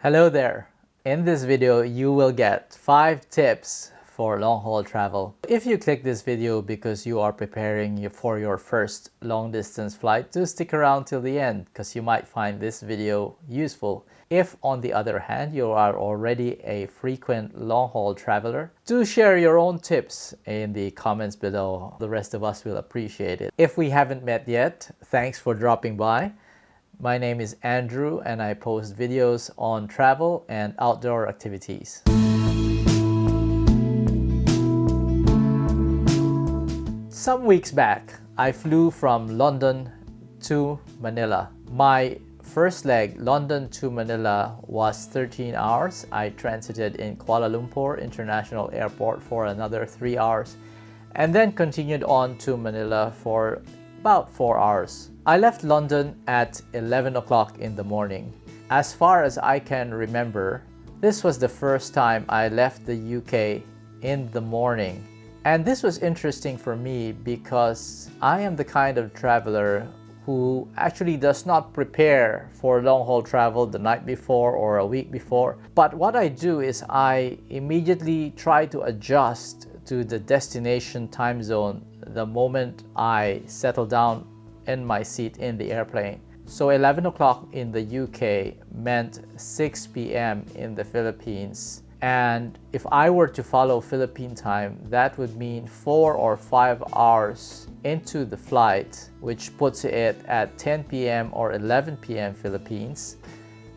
Hello there. In this video, you will get 5 tips for long-haul travel. If you click this video because you are preparing for your first long-distance flight, do stick around till the end because you might find this video useful. If, on the other hand, you are already a frequent long-haul traveler, do share your own tips in the comments below. The rest of us will appreciate it. If we haven't met yet, thanks for dropping by. My name is Andrew and I post videos on travel and outdoor activities. Some weeks back, I flew from London to Manila. My first leg, London to Manila, was 13 hours. I transited in Kuala Lumpur International Airport for another 3 hours and then continued on to Manila for about 4 hours. I left London at 11 o'clock in the morning. As far as I can remember, this was the first time I left the UK in the morning. And this was interesting for me because I am the kind of traveler who actually does not prepare for long-haul travel the night before or a week before. But what I do is I immediately try to adjust to the destination time zone the moment I settle down in my seat in the airplane. So 11 o'clock in the UK meant 6 p.m. in the Philippines. And if I were to follow Philippine time, that would mean 4 or 5 hours into the flight, which puts it at 10 p.m. or 11 p.m. Philippines.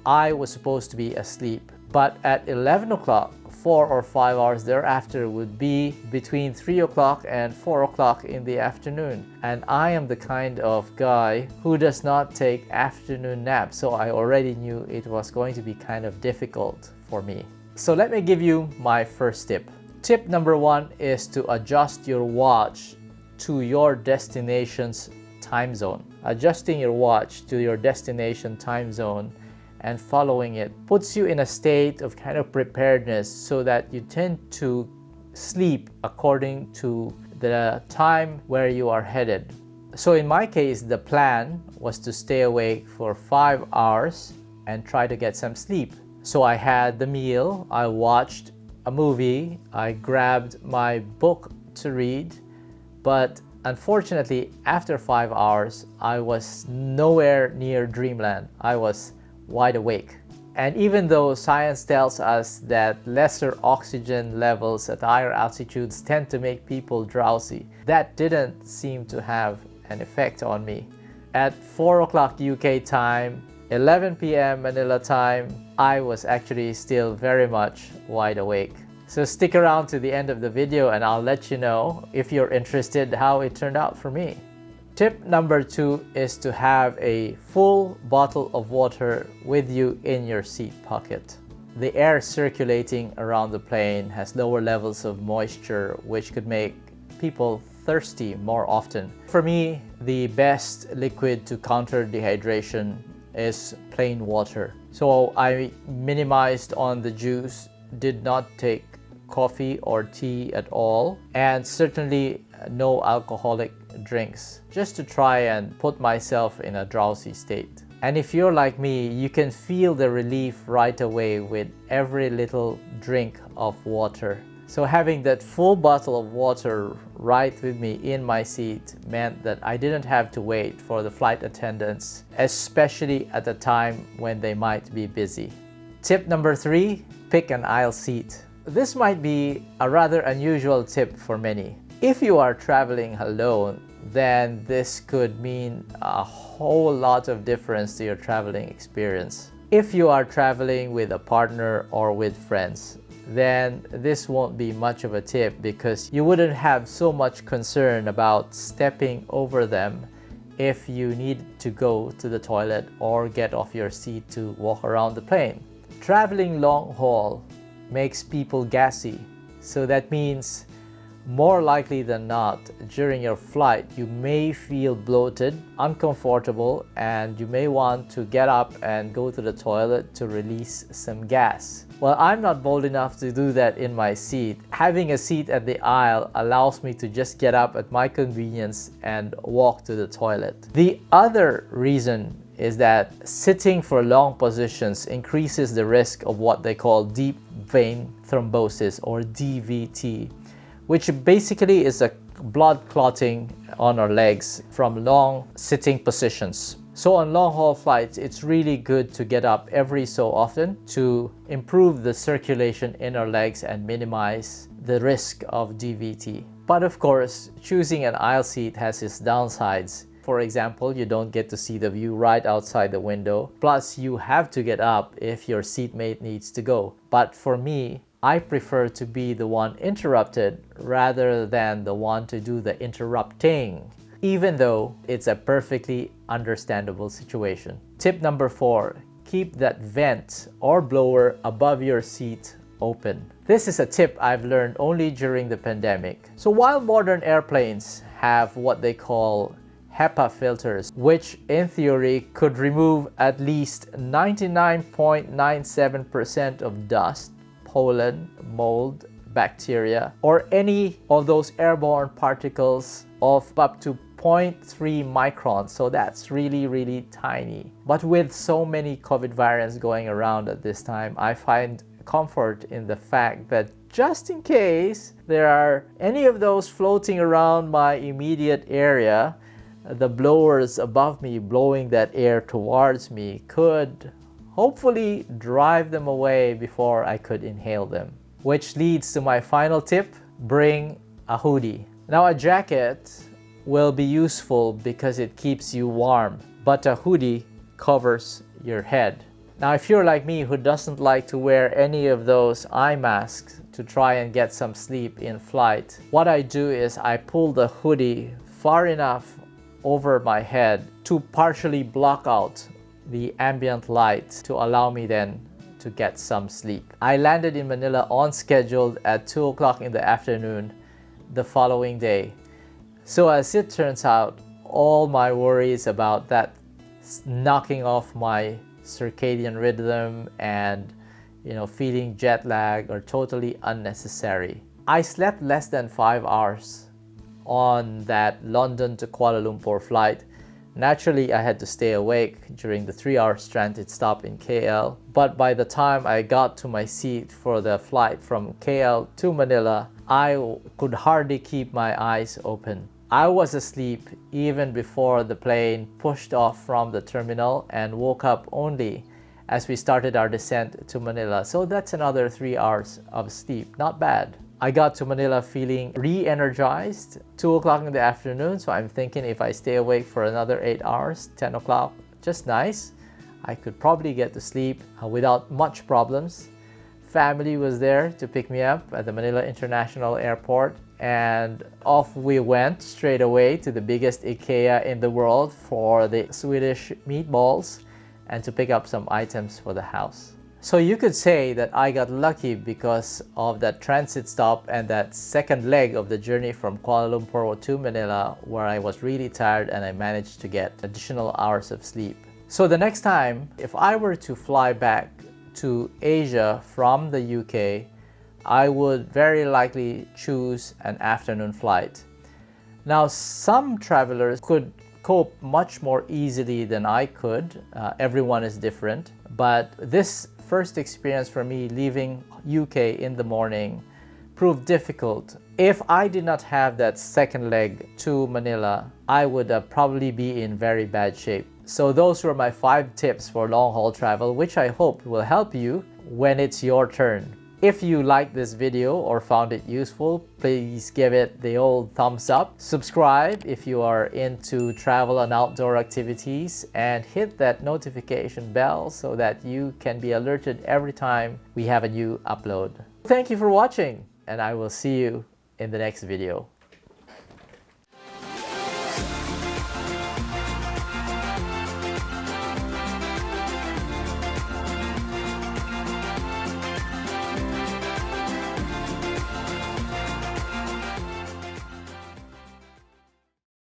I was supposed to be asleep. But at 11 o'clock, 4 or 5 hours thereafter would be between 3 o'clock and 4 o'clock in the afternoon. And I am the kind of guy who does not take afternoon naps, so I already knew it was going to be kind of difficult for me. So let me give you my first tip. Tip number 1 is to adjust your watch to your destination's time zone. Adjusting your watch to your destination time zone and following it puts you in a state of kind of preparedness so that you tend to sleep according to the time where you are headed. So in my case, the plan was to stay awake for 5 hours and try to get some sleep. So I had the meal, I watched a movie, I grabbed my book to read, but unfortunately after 5 hours, I was nowhere near dreamland. I was wide awake. And even though science tells us that lesser oxygen levels at higher altitudes tend to make people drowsy, that didn't seem to have an effect on me. At 4 o'clock UK time, 11 p.m. Manila time, I was actually still very much wide awake. So stick around to the end of the video and I'll let you know, if you're interested, how it turned out for me. Tip number 2 is to have a full bottle of water with you in your seat pocket. The air circulating around the plane has lower levels of moisture, which could make people thirsty more often. For me, the best liquid to counter dehydration is plain water. So I minimized on the juice, did not take coffee or tea at all, and certainly no alcoholic drinks, just to try and put myself in a drowsy state. And if you're like me, you can feel the relief right away with every little drink of water. So having that full bottle of water right with me in my seat meant that I didn't have to wait for the flight attendants, especially at a time when they might be busy. Tip number 3, pick an aisle seat. This might be a rather unusual tip for many. If you are traveling alone, then this could mean a whole lot of difference to your traveling experience. If you are traveling with a partner or with friends, then this won't be much of a tip because you wouldn't have so much concern about stepping over them if you need to go to the toilet or get off your seat to walk around the plane. Traveling long haul makes people gassy, so that means more likely than not, during your flight, you may feel bloated, uncomfortable, and you may want to get up and go to the toilet to release some gas. Well, I'm not bold enough to do that in my seat. Having a seat at the aisle allows me to just get up at my convenience and walk to the toilet. The other reason is that sitting for long positions increases the risk of what they call deep vein thrombosis, or DVT, which basically is a blood clotting on our legs from long sitting positions. So on long haul flights, it's really good to get up every so often to improve the circulation in our legs and minimize the risk of DVT. But of course, choosing an aisle seat has its downsides. For example, you don't get to see the view right outside the window. Plus, you have to get up if your seatmate needs to go. But for me, I prefer to be the one interrupted rather than the one to do the interrupting, even though it's a perfectly understandable situation. Tip number 4, keep that vent or blower above your seat open. This is a tip I've learned only during the pandemic. So while modern airplanes have what they call HEPA filters, which in theory could remove at least 99.97% of dust, pollen, mold, bacteria, or any of those airborne particles of up to 0.3 microns. So that's really tiny. But with so many COVID variants going around at this time, I find comfort in the fact that just in case there are any of those floating around my immediate area, the blowers above me blowing that air towards me could hopefully drive them away before I could inhale them. Which leads to my final tip: bring a hoodie. Now, a jacket will be useful because it keeps you warm, but a hoodie covers your head. Now, if you're like me who doesn't like to wear any of those eye masks to try and get some sleep in flight, what I do is I pull the hoodie far enough over my head to partially block out the ambient light to allow me then to get some sleep. I landed in Manila on schedule at 2 o'clock in the afternoon the following day. So as it turns out, all my worries about that knocking off my circadian rhythm and feeling jet lag are totally unnecessary. I slept less than 5 hours on that London to Kuala Lumpur flight. Naturally, I had to stay awake during the 3-hour transit stop in KL, but by the time I got to my seat for the flight from KL to Manila, I could hardly keep my eyes open. I was asleep even before the plane pushed off from the terminal and woke up only as we started our descent to Manila. So that's another 3 hours of sleep. Not bad. I got to Manila feeling re-energized 2 o'clock in the afternoon, so I'm thinking if I stay awake for another 8 hours, 10 o'clock, just nice. I could probably get to sleep without much problems. Family was there to pick me up at the Manila International Airport, and off we went straight away to the biggest IKEA in the world for the Swedish meatballs and to pick up some items for the house. So you could say that I got lucky because of that transit stop and that second leg of the journey from Kuala Lumpur to Manila, where I was really tired and I managed to get additional hours of sleep. So the next time, if I were to fly back to Asia from the UK, I would very likely choose an afternoon flight. Now, some travelers could cope much more easily than I could. Everyone is different, but this first experience for me leaving UK in the morning proved difficult. If I did not have that second leg to Manila, I would probably be in very bad shape. So those were my 5 tips for long-haul travel, which I hope will help you when it's your turn. If you liked this video or found it useful, please give it the old thumbs up. Subscribe if you are into travel and outdoor activities, and hit that notification bell so that you can be alerted every time we have a new upload. Thank you for watching, and I will see you in the next video.